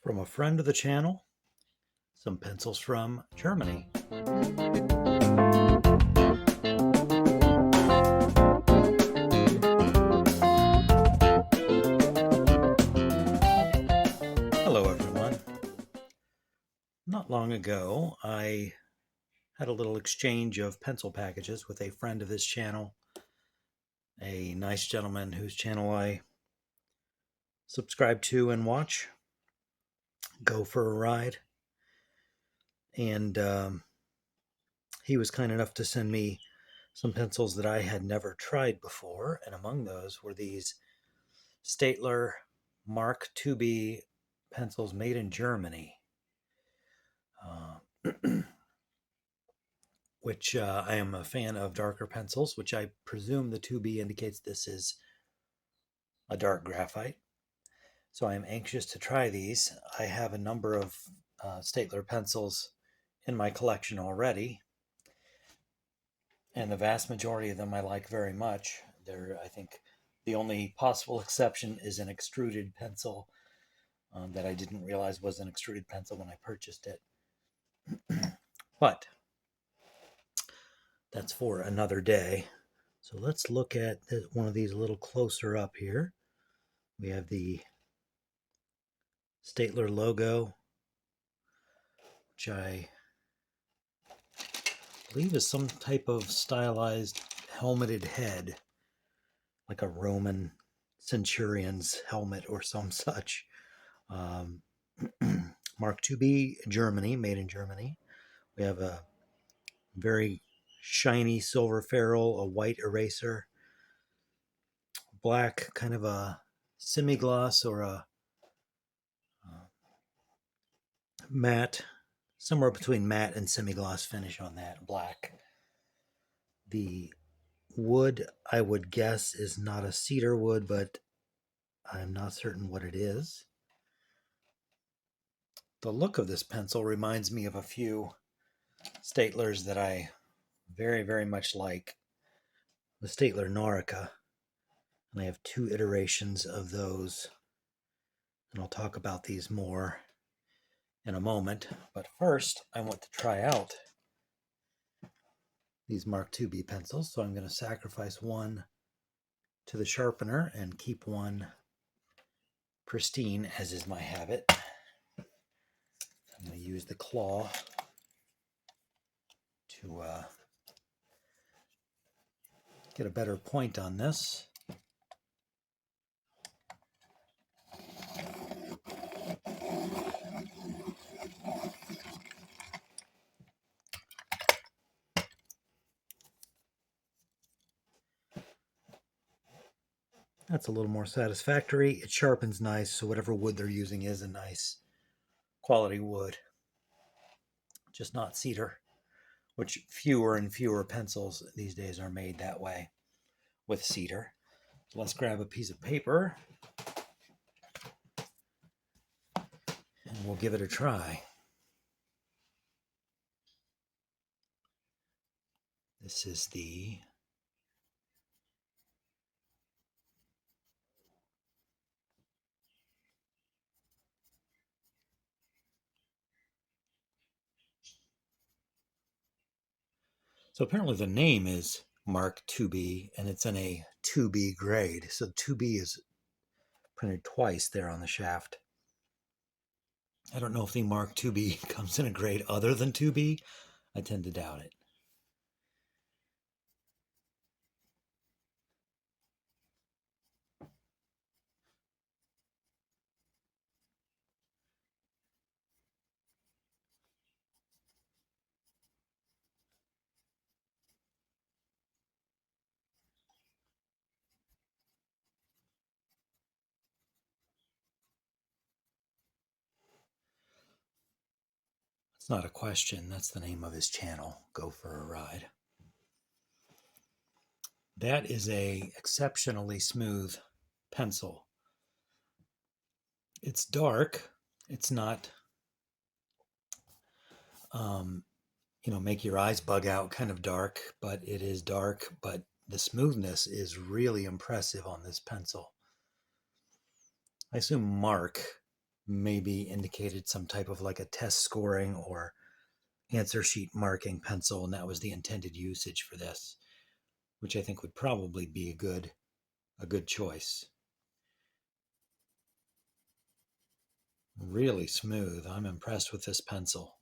From a friend of the channel, some pencils from Germany. Hello everyone. Not long ago, I had a little exchange of pencil packages with a friend of this channel, a nice gentleman whose channel I subscribe to and watch, Go for a Ride. And he was kind enough to send me some pencils that I had never tried before, and among those were these Staedtler Mark-2B pencils made in Germany, which I am a fan of darker pencils, which I presume the 2B indicates this is a dark graphite. So I am anxious to try these. I have a number of Staedtler pencils in my collection already, and the vast majority of them I like very much. I think the only possible exception is an extruded pencil that I didn't realize was an extruded pencil when I purchased it. But that's for another day. So let's look at one of these a little closer up here. We have the Staedtler logo, which I believe is some type of stylized helmeted head, like a Roman centurion's helmet or some such. Mark-2B, Germany, made in Germany. We have a very shiny silver ferrule, a white eraser, black kind of a semi-gloss or a matte, somewhere between matte and semi-gloss finish on that, black. The wood, I would guess, is not a cedar wood, but I'm not certain what it is. The look of this pencil reminds me of a few Staedtlers that I very, very much like. The Staedtler Norika, and I have two iterations of those, and I'll talk about these more in a moment. But first, I want to try out these Mark-2B pencils, so I'm going to sacrifice one to the sharpener and keep one pristine, as is my habit. I'm going to use the claw to get a better point on this. That's a little more satisfactory. It sharpens nice, so whatever wood they're using is a nice quality wood. Just not cedar, which fewer and fewer pencils these days are made that way with cedar. So let's grab a piece of paper and we'll give it a try. This is the So apparently the name is Mark-2B, and it's in a 2B grade. So 2B is printed twice there on the shaft. I don't know if the Mark-2B comes in a grade other than 2B. I tend to doubt it. It's not a question. That's the name of his channel, Go for a Ride. That is a exceptionally smooth pencil. It's dark. It's not, make your eyes bug out kind of dark, but it is dark, but the smoothness is really impressive on this pencil. I assume Mark maybe indicated some type of like a test scoring or answer sheet marking pencil, and that was the intended usage for this, which I think would probably be a good choice. Really smooth. I'm impressed with this pencil.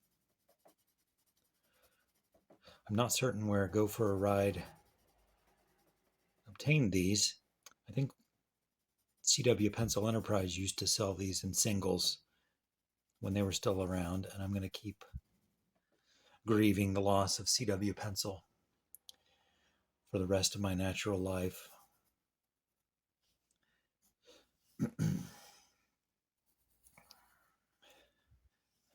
I'm not certain where Go for a Ride obtained these. I think CW Pencil Enterprise used to sell these in singles when they were still around, and I'm going to keep grieving the loss of CW Pencil for the rest of my natural life.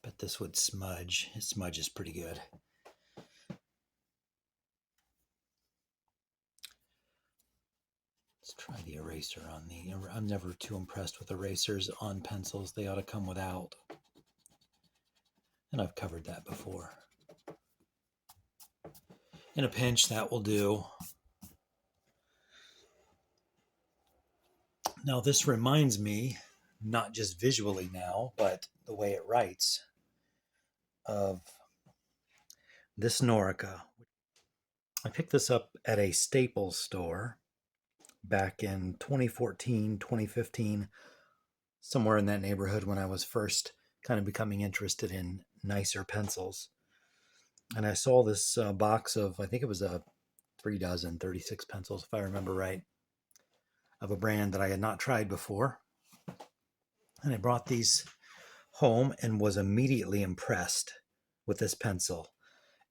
Bet this would smudge. It smudges pretty good. Let's try the eraser on the... I'm never too impressed with erasers on pencils. They ought to come without. And I've covered that before. In a pinch, that will do. Now, this reminds me, not just visually now, but the way it writes, of this Norika. I picked this up at a Staples store back in 2014, 2015, somewhere in that neighborhood when I was first kind of becoming interested in nicer pencils. And I saw this box of, I think it was a 36 pencils, if I remember right, of a brand that I had not tried before. And I brought these home and was immediately impressed with this pencil.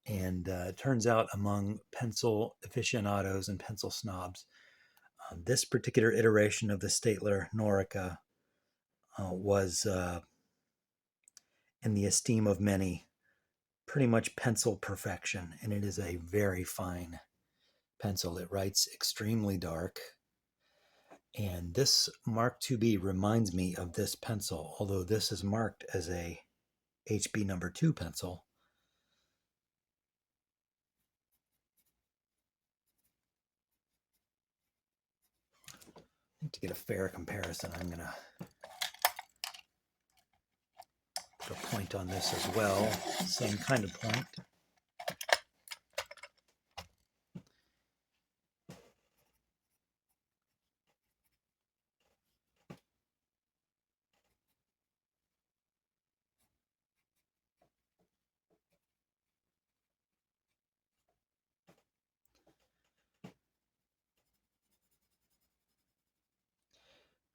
And it turns out among pencil aficionados and pencil snobs, this particular iteration of the Staedtler Norika was, in the esteem of many, pretty much pencil perfection. And it is a very fine pencil. It writes extremely dark. And this Mark-2B reminds me of this pencil, although this is marked as a HB number 2 pencil. I think to get a fair comparison, I'm going to put a point on this as well. Same kind of point.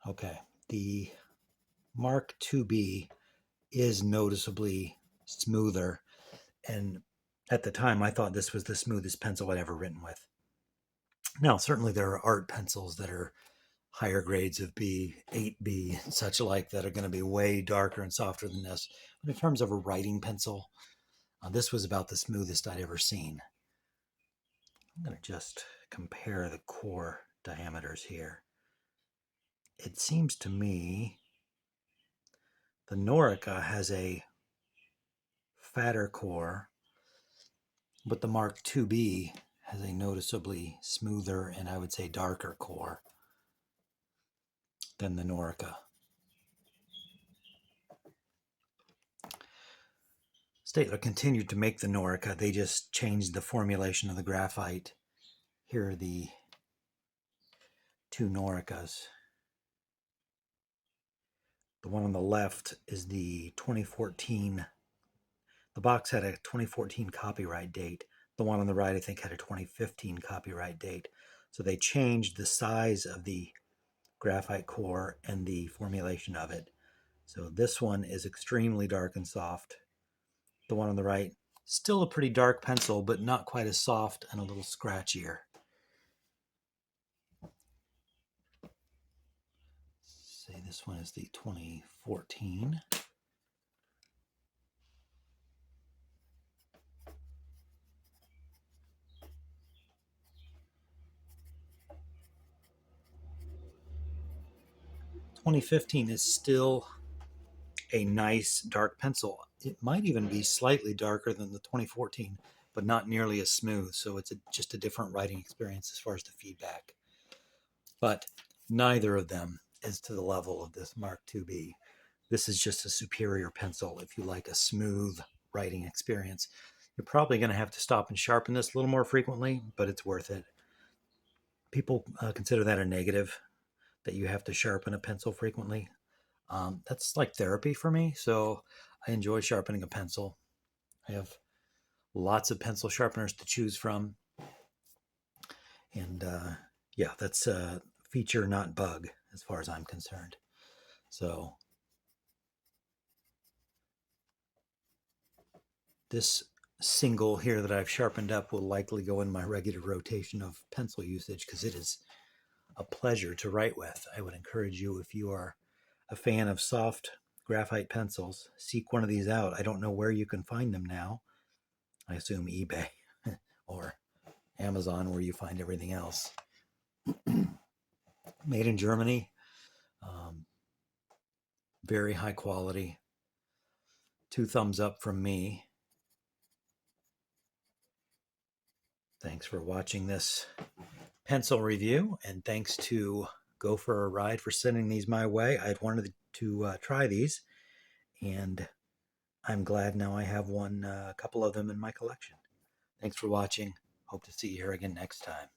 Okay, the Mark-2B is noticeably smoother, and at the time I thought this was the smoothest pencil I'd ever written with. Now, certainly there are art pencils that are higher grades of B, 8B, and such like, that are going to be way darker and softer than this. But in terms of a writing pencil, this was about the smoothest I'd ever seen. I'm going to just compare the core diameters here. It seems to me the Norika has a fatter core, but the Mark-2B has a noticeably smoother and, I would say, darker core than the Norika. Staedtler continued to make the Norika. They just changed the formulation of the graphite. Here are the two Norikas. The one on the left is the 2014. The box had a 2014 copyright date. The one on the right, I think, had a 2015 copyright date. So they changed the size of the graphite core and the formulation of it. So this one is extremely dark and soft. The one on the right, still a pretty dark pencil, but not quite as soft and a little scratchier. Say this one is the 2014. "2015 is still a nice dark pencil. It might even be slightly darker than the 2014, but not nearly as smooth. So it's just a different writing experience as far as the feedback. But neither of them is to the level of this Mark-2B. This is just a superior pencil if you like a smooth writing experience. You're probably going to have to stop and sharpen this a little more frequently, but it's worth it. People consider that a negative, that you have to sharpen a pencil frequently. That's like therapy for me, so I enjoy sharpening a pencil. I have lots of pencil sharpeners to choose from, and yeah, that's a feature, not bug, as far as I'm concerned. So this single here that I've sharpened up will likely go in my regular rotation of pencil usage because it is a pleasure to write with. I would encourage you, if you are a fan of soft graphite pencils, seek one of these out. I don't know where you can find them now. I assume eBay or Amazon, where you find everything else. Made in Germany, very high quality. 2 thumbs up from me. Thanks for watching this pencil review, and thanks to Go for a Ride for sending these my way. I'd wanted to try these, and I'm glad now I have a couple of them in my collection. Thanks for watching. Hope to see you here again next time.